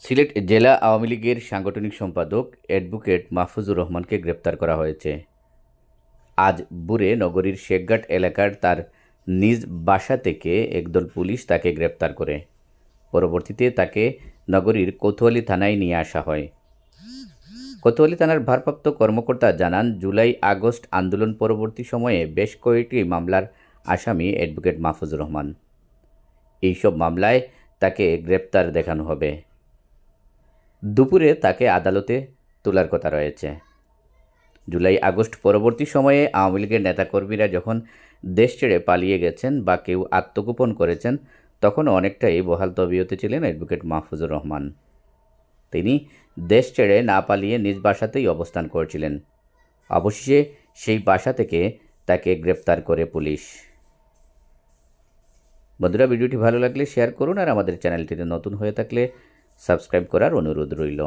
সিলেট জেলা আওয়ামী লীগের সাংগঠনিক সম্পাদক অ্যাডভোকেট মাহফুজুর রহমানকে গ্রেপ্তার করা হয়েছে। আজ ভোরে নগরীর শেখঘাট এলাকার তার নিজ বাসা থেকে একদল পুলিশ তাকে গ্রেপ্তার করে। পরবর্তীতে তাকে নগরীর কোতোয়ালি থানায় নিয়ে আসা হয়। কোতোয়ালি থানার ভারপ্রাপ্ত কর্মকর্তা জানান, জুলাই আগস্ট আন্দোলন পরবর্তী সময়ে বেশ কয়েকটি মামলার আসামি অ্যাডভোকেট মাহফুজুর রহমান। এইসব মামলায় তাকে গ্রেপ্তার দেখানো হবে। দুপুরে তাকে আদালতে তোলার কথা রয়েছে। জুলাই আগস্ট পরবর্তী সময়ে আওয়ামী লীগের নেতাকর্মীরা যখন দেশ ছেড়ে পালিয়ে গেছেন বা কেউ আত্মগোপন করেছেন, তখন অনেকটাই বহাল তবিয়তে ছিলেন অ্যাডভোকেট মাহফুজুর রহমান। তিনি দেশ ছেড়ে না পালিয়ে নিজ বাসাতেই অবস্থান করছিলেন। অবশেষে সেই বাসা থেকে তাকে গ্রেপ্তার করে পুলিশ। বন্ধুরা, ভিডিওটি ভালো লাগলে শেয়ার করুন, আর আমাদের চ্যানেলটিতে নতুন হয়ে থাকলে সাবস্ক্রাইব করার অনুরোধ রইল।